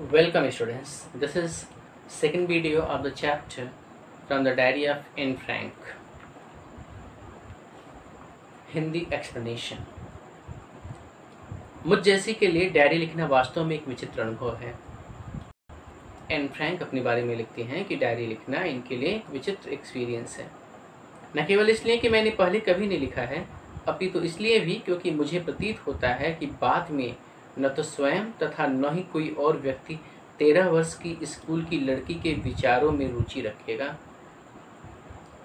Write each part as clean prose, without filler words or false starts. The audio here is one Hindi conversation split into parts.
Welcome students. This is second video of the chapter from the diary of Anne Frank. Hindi explanation. मुझ जैसी के लिए डायरी लिखना वास्तव में एक विचित्र अनुभव है। एन फ्रैंक अपने बारे में लिखती हैं कि डायरी लिखना इनके लिए एक विचित्र एक्सपीरियंस है। न केवल इसलिए कि मैंने पहले कभी नहीं लिखा है, अपितु इसलिए भी क्योंकि मुझे प्रतीत होता है कि बाद में न तो स्वयं तथा न ही कोई और व्यक्ति 13 वर्ष की स्कूल की लड़की के विचारों में रुचि रखेगा।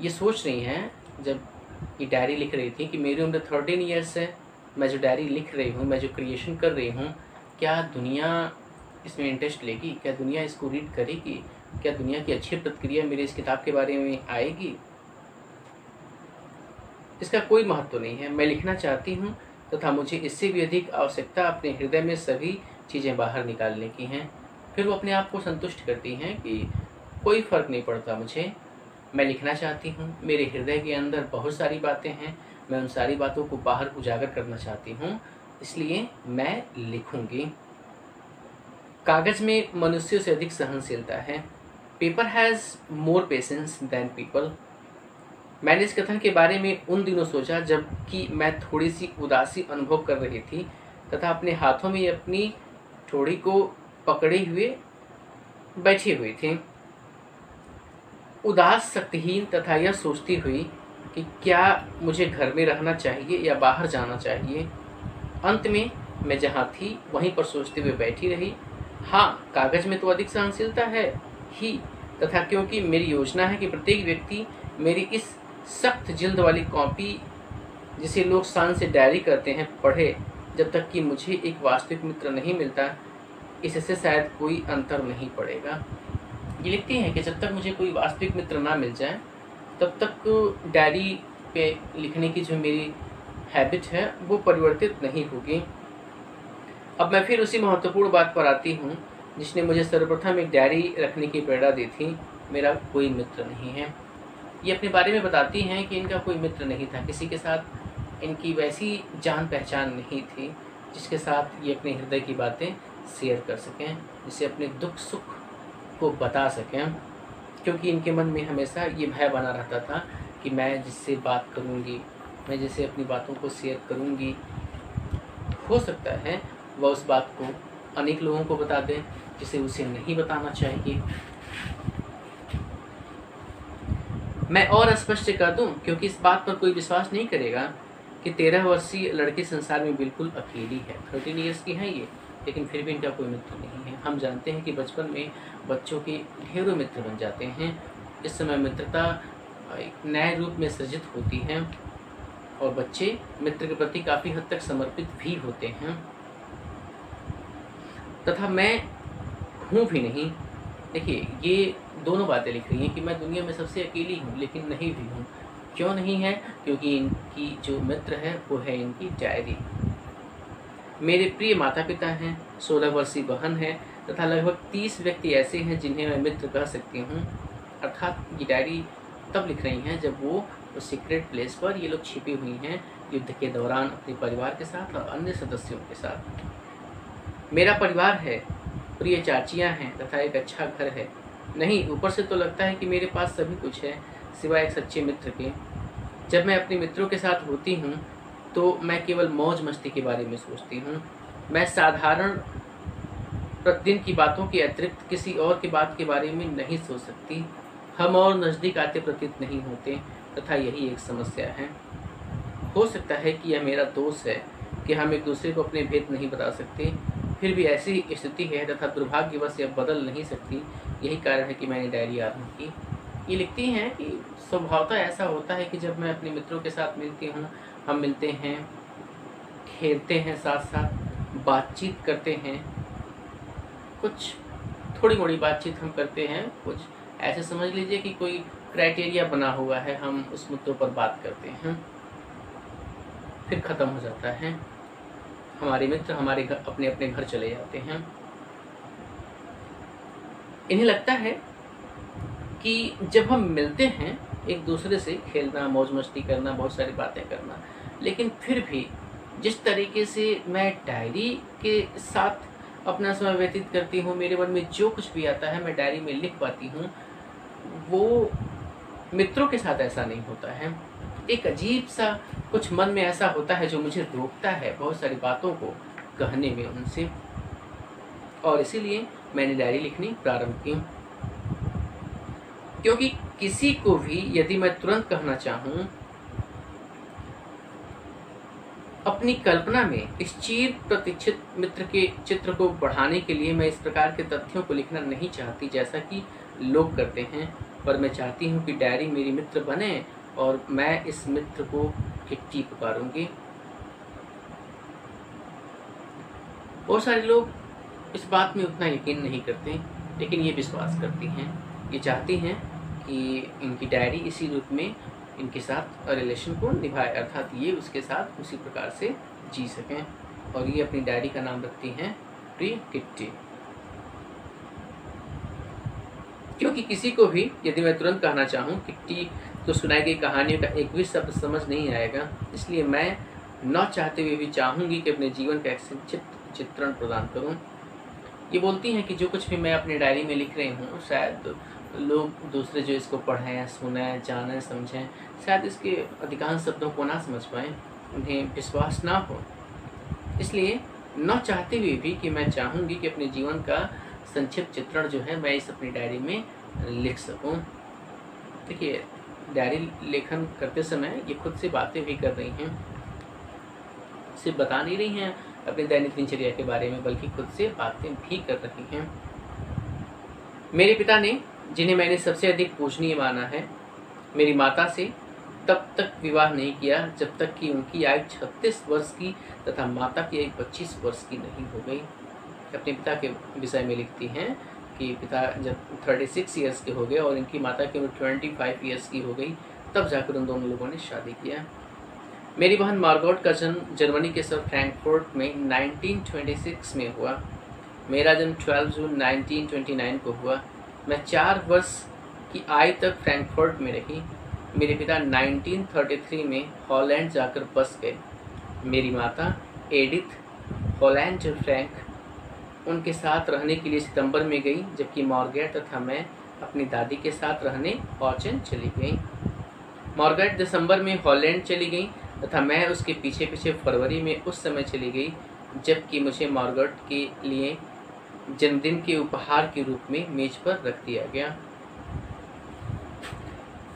ये सोच रही हैं जब ये डायरी लिख रही थी कि मेरी उम्र 13 ईयर्स है, मैं जो डायरी लिख रही हूँ, मैं जो क्रिएशन कर रही हूँ, क्या दुनिया इसमें इंटरेस्ट लेगी? क्या दुनिया इसको रीड करेगी? क्या दुनिया की अच्छी प्रतिक्रिया मेरी इस किताब के बारे में आएगी? इसका कोई महत्व नहीं है। मैं लिखना चाहती हूँ तथा मुझे इससे भी अधिक आवश्यकता अपने हृदय में सभी चीज़ें बाहर निकालने की हैं। फिर वो अपने आप को संतुष्ट करती हैं कि कोई फ़र्क नहीं पड़ता मुझे, मैं लिखना चाहती हूँ। मेरे हृदय के अंदर बहुत सारी बातें हैं, मैं उन सारी बातों को बाहर उजागर करना चाहती हूँ, इसलिए मैं लिखूँगी। कागज़ में मनुष्यों से अधिक सहनशीलता है। Paper has more patience than people. मैंने इस कथन के बारे में उन दिनों सोचा जबकि मैं थोड़ी सी उदासी अनुभव कर रही थी तथा अपने हाथों में अपनी ठोड़ी को पकड़े हुए बैठी हुई थी, उदास, शक्तिहीन तथा यह सोचती हुई कि क्या मुझे घर में रहना चाहिए या बाहर जाना चाहिए। अंत में मैं जहाँ थी वहीं पर सोचते हुए बैठी रही। हाँ, कागज़ में तो अधिक सहनशीलता है ही, तथा क्योंकि मेरी योजना है कि प्रत्येक व्यक्ति मेरी इस सख्त जिल्द वाली कॉपी, जिसे लोग शान से डायरी करते हैं, पढ़े, जब तक कि मुझे एक वास्तविक मित्र नहीं मिलता, इससे शायद कोई अंतर नहीं पड़ेगा। ये लिखती हैं कि जब तक मुझे कोई वास्तविक मित्र ना मिल जाए तब तक डायरी पे लिखने की जो मेरी हैबिट है वो परिवर्तित नहीं होगी। अब मैं फिर उसी महत्वपूर्ण बात पर आती हूँ जिसने मुझे सर्वप्रथम एक डायरी रखने की प्रेरणा दी थी। मेरा कोई मित्र नहीं है। ये अपने बारे में बताती हैं कि इनका कोई मित्र नहीं था, किसी के साथ इनकी वैसी जान पहचान नहीं थी जिसके साथ ये अपने हृदय की बातें शेयर कर सकें, जिसे अपने दुख सुख को बता सकें, क्योंकि इनके मन में हमेशा ये भय बना रहता था कि मैं जिससे बात करूँगी, मैं जिससे अपनी बातों को शेयर करूँगी, हो सकता है वह उस बात को अनेक लोगों को बता दें जिसे उसे नहीं बताना चाहिए। मैं और स्पष्ट कर दूं, क्योंकि इस बात पर कोई विश्वास नहीं करेगा कि 13 वर्षीय लड़की संसार में बिल्कुल अकेली है। 13 ईयर्स की है ये, लेकिन फिर भी इनका कोई मित्र नहीं है। हम जानते हैं कि बचपन में बच्चों के ढेरों मित्र बन जाते हैं। इस समय मित्रता एक नए रूप में सृजित होती है और बच्चे मित्र के प्रति काफ़ी हद तक समर्पित भी होते हैं, तथा मैं हूँ भी नहीं। देखिए, ये दोनों बातें लिख रही हैं कि मैं दुनिया में सबसे अकेली हूँ, लेकिन नहीं भी हूँ। क्यों नहीं है? क्योंकि इनकी जो मित्र है वो है इनकी डायरी। मेरे प्रिय माता पिता हैं, 16 वर्षीय बहन है तथा लगभग 30 व्यक्ति ऐसे हैं जिन्हें मैं मित्र कह सकती हूँ। अर्थात ये डायरी तब लिख रही हैं जब वो उस सीक्रेट प्लेस पर ये लोग छिपी हुई हैं, युद्ध के दौरान अपने परिवार के साथ और अन्य सदस्यों के साथ। मेरा परिवार है, प्रिय चाचियाँ हैं तथा एक अच्छा घर है। नहीं, ऊपर से तो लगता है कि मेरे पास सभी कुछ है सिवाय एक सच्चे मित्र के। जब मैं अपने मित्रों के साथ होती हूँ तो मैं केवल मौज मस्ती के बारे में सोचती हूँ। मैं साधारण प्रतिदिन की बातों के अतिरिक्त किसी और की बात के बारे में नहीं सोच सकती। हम और नज़दीक आते प्रतीत नहीं होते तथा यही एक समस्या है। हो सकता है कि यह मेरा दोष है कि हम एक दूसरे को अपने भेद नहीं बता सकते, फिर भी ऐसी स्थिति है तथा दुर्भाग्यवश यह बदल नहीं सकती। यही कारण है कि मैंने डायरी आरंभ की। ये लिखती हैं कि स्वभावतः ऐसा होता है कि जब मैं अपने मित्रों के साथ मिलती हूँ, हम मिलते हैं, खेलते हैं, साथ साथ बातचीत करते हैं, कुछ थोड़ी मोड़ी बातचीत हम करते हैं, कुछ ऐसे समझ लीजिए कि कोई क्राइटेरिया बना हुआ है, हम उस मुद्दों पर बात करते हैं, फिर ख़त्म हो जाता है। हमारे मित्र हमारे घर अपने अपने घर चले जाते हैं। इन्हें लगता है कि जब हम मिलते हैं एक दूसरे से, खेलना, मौज मस्ती करना, बहुत सारी बातें करना, लेकिन फिर भी जिस तरीके से मैं डायरी के साथ अपना समय व्यतीत करती हूँ। मेरे मन में जो कुछ भी आता है मैं डायरी में लिख पाती हूँ। वो मित्रों के साथ ऐसा नहीं होता है। एक अजीब सा कुछ मन में ऐसा होता है जो मुझे रोकता है बहुत सारी बातों को कहने में उनसे, और इसीलिए मैंने डायरी लिखनी प्रारंभ की। क्योंकि किसी को भी यदि मैं तुरंत कहना चाहूँ, अपनी कल्पना में इस चिर प्रतीक्षित मित्र के चित्र को बढ़ाने के लिए मैं इस प्रकार के तथ्यों को लिखना नहीं चाहती जैसा कि लोग करते हैं, पर मैं चाहती हूँ कि डायरी मेरी मित्र बने और मैं इस मित्र को किट्टी पुकारूंगी। बहुत सारे लोग इस बात में उतना यकीन नहीं करते, लेकिन ये विश्वास करती हैं, ये चाहती हैं कि इनकी डायरी इसी रूप में इनके साथ रिलेशन को निभाए, अर्थात ये उसके साथ उसी प्रकार से जी सकें, और ये अपनी डायरी का नाम रखती हैं प्रिय किट्टी। क्योंकि किसी को भी यदि मैं तुरंत कहना चाहूँ किट्टी तो सुनाई गई कहानियों का एक भी शब्द समझ नहीं आएगा, इसलिए मैं न चाहते हुए भी चाहूँगी कि अपने जीवन का एक संक्षिप्त चित्रण प्रदान करूँ। ये बोलती हैं कि जो कुछ भी मैं अपनी डायरी में लिख रही हूँ शायद लोग दूसरे जो इसको पढ़ें, सुनें, जानें, समझें, शायद इसके अधिकांश शब्दों को ना समझ पाएँ, उन्हें विश्वास ना हो। इसलिए न चाहते हुए भी कि मैं चाहूँगी कि अपने जीवन का संक्षिप्त चित्रण जो है मैं इस अपनी डायरी में लिख सकूँ। देखिए, डायरी लेखन करते समय ये खुद से बातें भी कर रही हैं, सिर्फ बता नहीं रही हैं अपनी दैनिक दिनचर्या के बारे में, बल्कि खुद से बातें भी कर रही हैं। मेरे पिता ने, जिन्हें मैंने सबसे अधिक पूजनीय माना है, मेरी माता से तब तक विवाह नहीं किया जब तक कि उनकी आयु 36 वर्ष की तथा माता की आयु 25 वर्ष की नहीं हो गई। अपने पिता के विषय में लिखती हैं कि पिता जब 36 ईयर्स के हो गए और इनकी माता की उम्र 25 ईयर्स की हो गई, तब जाकर उन दोनों लोगों ने शादी किया। मेरी बहन मार्गोट का जन्म जर्मनी के शहर फ्रैंकफर्ट में 1926 में हुआ। मेरा जन्म 12 जून 1929 को हुआ। मैं 4 वर्ष की आयु तक फ्रैंकफर्ट में रही। मेरे पिता 1933 में हॉलैंड जाकर बस गए। मेरी माता एडिथ हॉलैंड फ्रैंक उनके साथ रहने के लिए सितंबर में गई, जबकि मार्गरेट तथा मैं अपनी दादी के साथ रहने ऑचन चली गई। मार्गरेट दिसंबर में हॉलैंड चली गई तथा मैं उसके पीछे पीछे फरवरी में उस समय चली गई जबकि मुझे मार्गरेट के लिए जन्मदिन के उपहार के रूप में मेज पर रख दिया गया।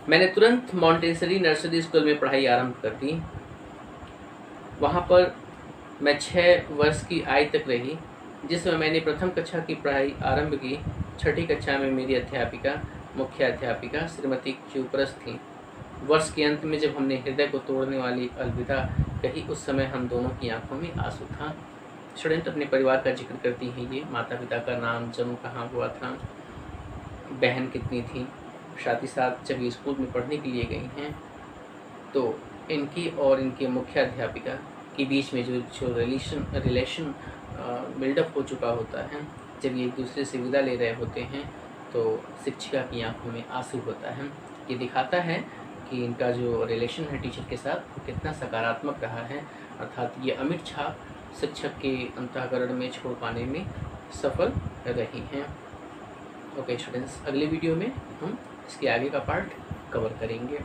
मैंने तुरंत मॉन्टेसरी नर्सरी स्कूल में पढ़ाई आरंभ कर दी। वहाँ पर मैं 6 वर्ष की आयु तक रही, जिसमें मैंने प्रथम कक्षा की पढ़ाई आरंभ की। 6ठी कक्षा में मेरी अध्यापिका, मुख्य अध्यापिका श्रीमती क्यूप्रस थी। वर्ष के अंत में जब हमने हृदय को तोड़ने वाली अलविदा कही, उस समय हम दोनों की आंखों में आंसू था। स्टूडेंट अपने परिवार का जिक्र करती हैं, ये माता पिता का नाम, जन्म कहाँ हुआ था, बहन कितनी थी, साथ ही साथ जब ये स्कूल में पढ़ने के लिए गई हैं तो इनकी और इनके मुख्य अध्यापिका के बीच में जो रिलेशन बिल्डअप हो चुका होता है, जब ये एक दूसरे से विदा ले रहे होते हैं तो शिक्षिका की आंखों में आंसू होता है। ये दिखाता है कि इनका जो रिलेशन है टीचर के साथ वो कितना सकारात्मक रहा है, अर्थात ये अमिट छाप शिक्षक के अंतःकरण में छोड़ पाने में सफल रही हैं। ओके स्टूडेंट्स, अगले वीडियो में हम इसके आगे का पार्ट कवर करेंगे।